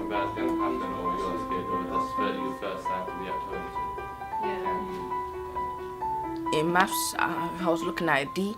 that's going to happen, or you're scared, or that's your first time to react to it? In maths, I was looking at a D,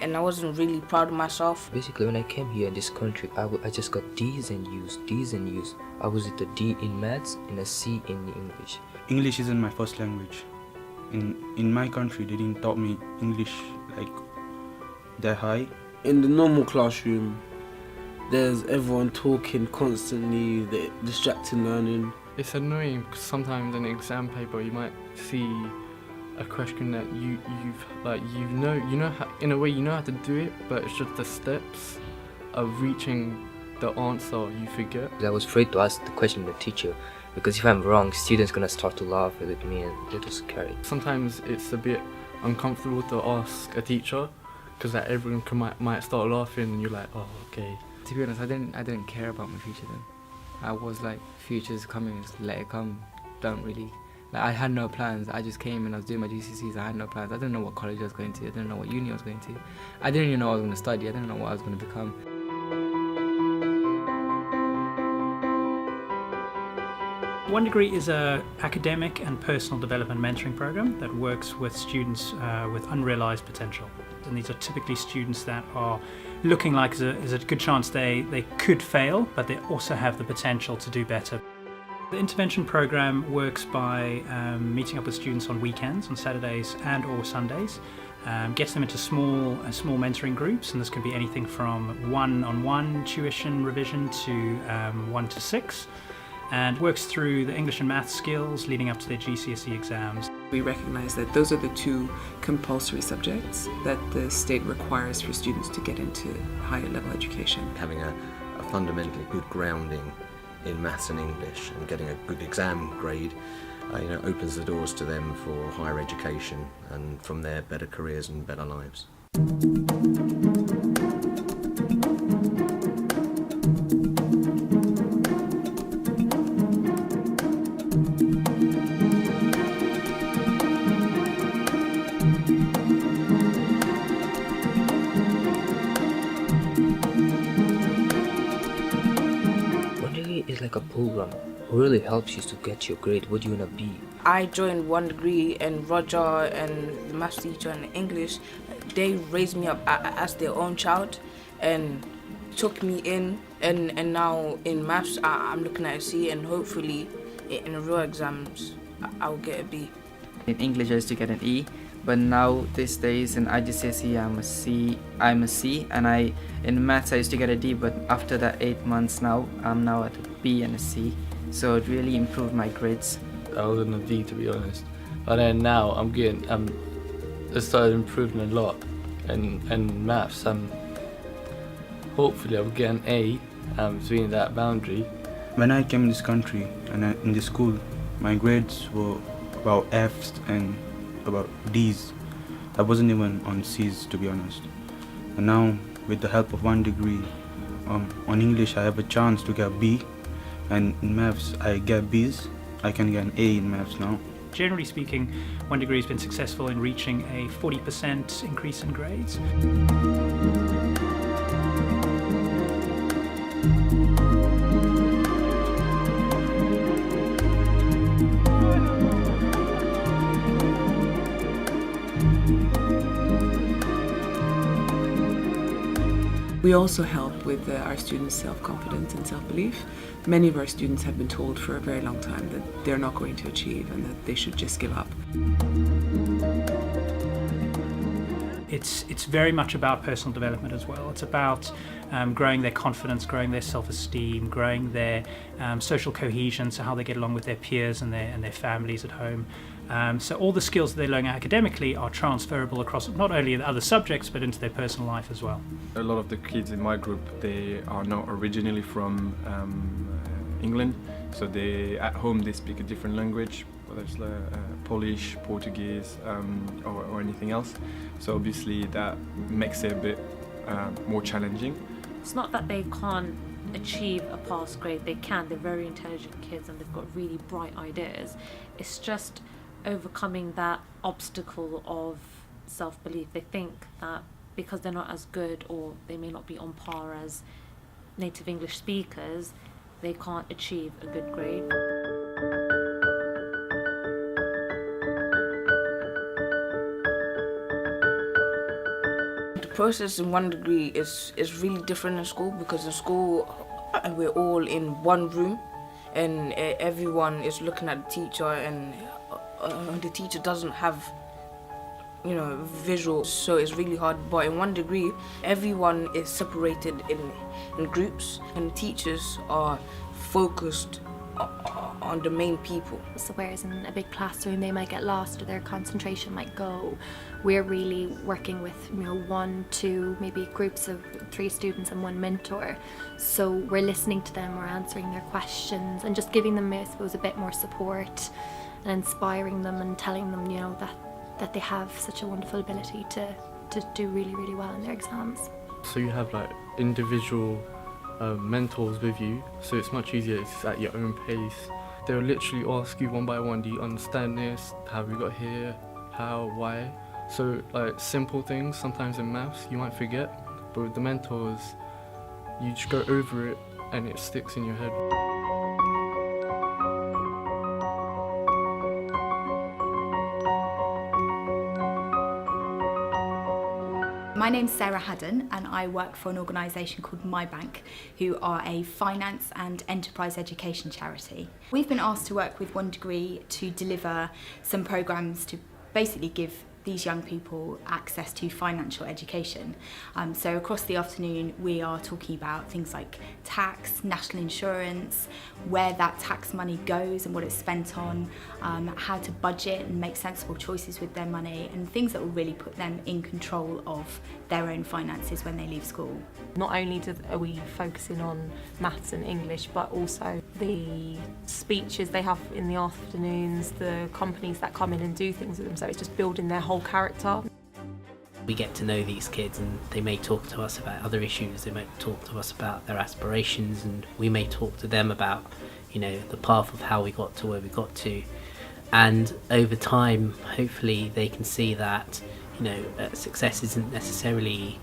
and I wasn't really proud of myself. Basically, when I came here in this country, I just got D's and U's, D's and U's. I was with a D in maths and a C in English. English isn't my first language. In my country, they didn't taught me English like that high. In the normal classroom, there's everyone talking constantly, they're distracting learning. It's annoying because sometimes in an exam paper you might see a question that you know how, in a way you know how to do it, but it's just the steps of reaching the answer you forget. I was afraid to ask the question to the teacher because if I'm wrong, students gonna start to laugh at me and they're just scary. Sometimes it's a bit uncomfortable to ask a teacher because like, everyone might start laughing and you're like, oh, okay. To be honest, I didn't care about my future then. I was like, future's coming, just let it come. Don't really. Like, I had no plans. I just came and I was doing my GCSEs. I had no plans. I didn't know what college I was going to. I didn't know what uni I was going to. I didn't even know what I was going to study. I didn't know what I was going to become. One Degree is an academic and personal development mentoring program that works with students with unrealised potential. And these are typically students that are looking like there's a good chance they could fail, but they also have the potential to do better. The intervention program works by meeting up with students on weekends, on Saturdays and or Sundays, gets them into small mentoring groups, and this can be anything from one-on-one tuition revision to 1 to 6. And works through the English and math skills leading up to their GCSE exams. We recognise that those are the two compulsory subjects that the state requires for students to get into higher level education. Having a fundamentally good grounding in maths and English and getting a good exam grade opens the doors to them for higher education and from there better careers and better lives. It's like a program who really helps you to get your grade, what you wanna be. I joined One Degree, and Roger and the maths teacher and English, they raised me up as their own child and took me in, and now in maths I'm looking at a C, and hopefully in the real exams I'll get a B. In English I used to get an E, but now these days in IGCSE I'm a C, and in maths I used to get a D, but after that 8 months now I'm now at a B and a C, so it really improved my grades. I was in a D, to be honest, but then now I started improving a lot in maths. Hopefully I'll get an A between that boundary. When I came in this country and in the school, my grades were about F's and about D's. I wasn't even on C's, to be honest. And now, with the help of One Degree, on English I have a chance to get B, and in maths I get B's. I can get an A in maths now. Generally speaking, One Degree has been successful in reaching a 40% increase in grades. We also help with our students' self-confidence and self-belief. Many of our students have been told for a very long time that they're not going to achieve and that they should just give up. It's very much about personal development as well. It's about growing their confidence, growing their self-esteem, growing their social cohesion, so how they get along with their peers and their families at home. So all the skills that they learn academically are transferable across not only the other subjects but into their personal life as well. A lot of the kids in my group, they are not originally from England, so at home they speak a different language, whether it's Polish, Portuguese or anything else. So obviously that makes it a bit more challenging. It's not that they can't achieve a pass grade, they can. They're very intelligent kids and they've got really bright ideas. It's just overcoming that obstacle of self-belief. They think that because they're not as good or they may not be on par as native English speakers, they can't achieve a good grade. The process in One Degree is really different in school, because in school we're all in one room and everyone is looking at the teacher, and the teacher doesn't have visuals, so it's really hard. But in One Degree, everyone is separated in groups, and teachers are focused on the main people. So whereas in a big classroom they might get lost or their concentration might go, we're really working with 1, 2, maybe groups of 3 students and 1 mentor. So we're listening to them, we're answering their questions and just giving them, I suppose, a bit more support and inspiring them and telling them, that they have such a wonderful ability to do really, really well in their exams. So you have like individual mentors with you, so it's much easier, it's at your own pace. They'll literally ask you one by one, do you understand this? How have we got here? How? Why? So like simple things, sometimes in maths you might forget, but with the mentors, you just go over it and it sticks in your head. My name's Sarah Haddon and I work for an organisation called MyBank, who are a finance and enterprise education charity. We've been asked to work with One Degree to deliver some programmes to basically give these young people access to financial education. So across the afternoon we are talking about things like tax, national insurance, where that tax money goes and what it's spent on, how to budget and make sensible choices with their money, and things that will really put them in control of their own finances when they leave school. Not only are we focusing on maths and English, but also the speeches they have in the afternoons, the companies that come in and do things with them, so it's just building their whole character. We get to know these kids and they may talk to us about other issues, they might talk to us about their aspirations, and we may talk to them about, the path of how we got to where we got to. And over time, hopefully they can see that, success isn't necessarily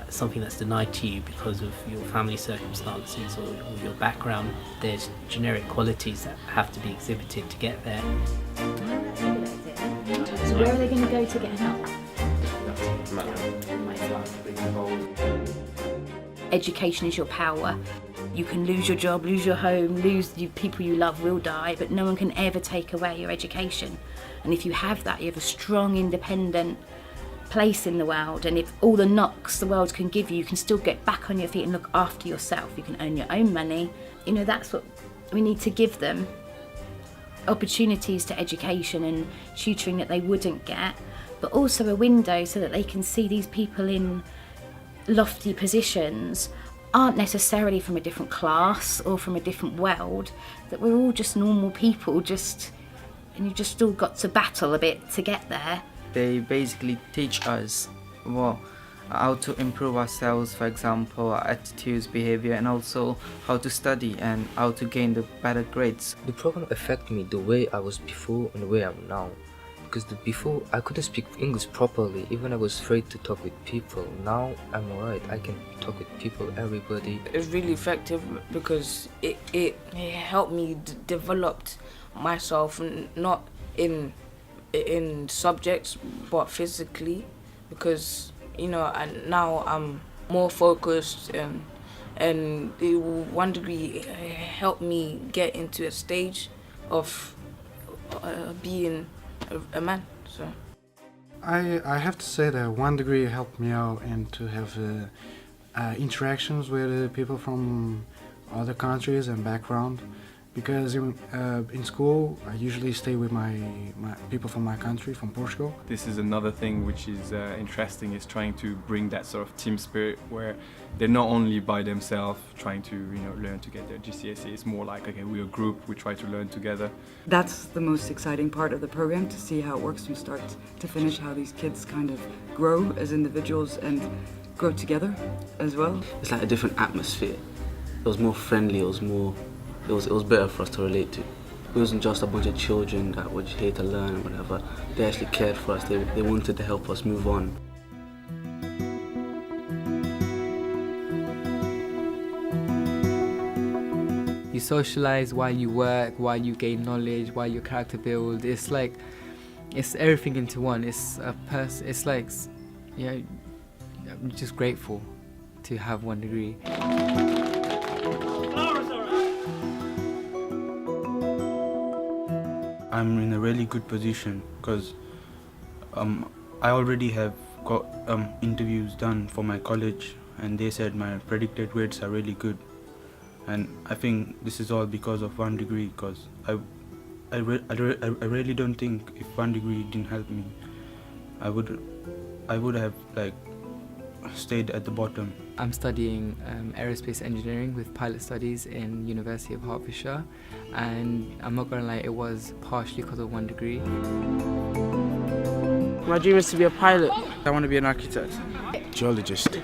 something that's denied to you because of your family circumstances or your background. There's generic qualities that have to be exhibited to get there. So where are they going to go to get help? Education is your power. You can lose your job, lose your home, lose the people you love will die, but no one can ever take away your education. And if you have that, you have a strong, independent place in the world, and if all the knocks the world can give you, you can still get back on your feet and look after yourself. You can earn your own money. That's what we need to give them. Opportunities to education and tutoring that they wouldn't get, but also a window so that they can see these people in lofty positions aren't necessarily from a different class or from a different world, that we're all just normal people, and you've just still got to battle a bit to get there. They basically teach us how to improve ourselves, for example, our attitudes, behavior, and also how to study and how to gain the better grades. The program affected me the way I was before and the way I am now. Because before I couldn't speak English properly, even I was afraid to talk with people. Now I'm alright, I can talk with people, everybody. It's really effective because it helped me develop myself, not in subjects but physically, because and now I'm more focused, and the One Degree helped me get into a stage of being a man. So I have to say that One Degree helped me out and to have interactions with people from other countries and background, because in school I usually stay with my people from my country, from Portugal. This is another thing which is interesting, is trying to bring that sort of team spirit where they're not only by themselves trying to learn to get their GCSE. It's more like, okay, we're a group, we try to learn together. That's the most exciting part of the program, to see how it works from start to finish, how these kids kind of grow as individuals and grow together as well. It's like a different atmosphere. It was more friendly, it was better for us to relate to. It wasn't just a bunch of children that were here to learn and whatever. They actually cared for us, they wanted to help us move on. socialize, while you work, while you gain knowledge, while your character build. It's like, it's everything into one. It's a person. It's like, yeah, I'm just grateful to have 1 degree. I'm in a really good position because I already have got interviews done for my college, and they said my predicted grades are really good. And I think this is all because of 1 degree, because I really don't think if 1 degree didn't help me, I would have like stayed at the bottom. I'm studying aerospace engineering with pilot studies in University of Hertfordshire, and I'm not gonna lie, it was partially because of 1 degree. My dream is to be a pilot. I want to be an architect. Geologist.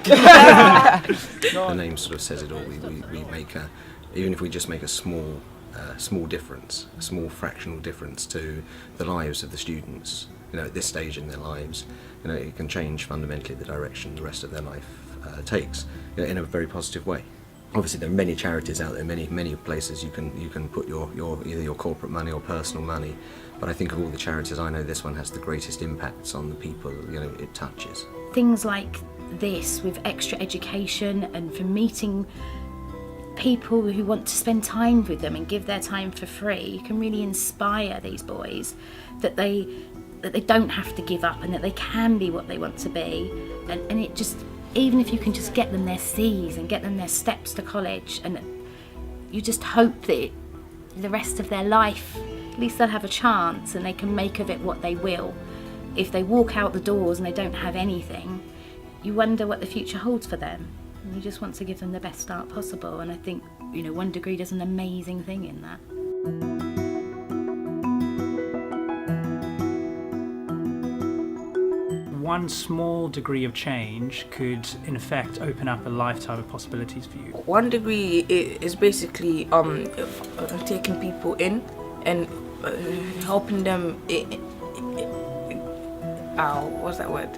The name sort of says it all. We make a, even if we just make a small difference, a small fractional difference to the lives of the students, you know, at this stage in their lives, you know, it can change fundamentally the direction the rest of their life takes, you know, in a very positive way. Obviously, there are many charities out there, many places you can put your either your corporate money or personal money. But I think of all the charities I know, this one has the greatest impacts on the people, you know, it touches. Things like this with extra education and for meeting people who want to spend time with them and give their time for free, you can really inspire these boys that they don't have to give up and that they can be what they want to be. And it just, even if you can just get them their C's and get them their steps to college, and you just hope that the rest of their life, at least they'll have a chance and they can make of it what they will. If they walk out the doors and they don't have anything, you wonder what the future holds for them. And you just want to give them the best start possible. And I think, you know, 1 degree does an amazing thing in that. One small degree of change could, in effect, open up a lifetime of possibilities for you. 1 degree is basically taking people in and helping them. What's that word?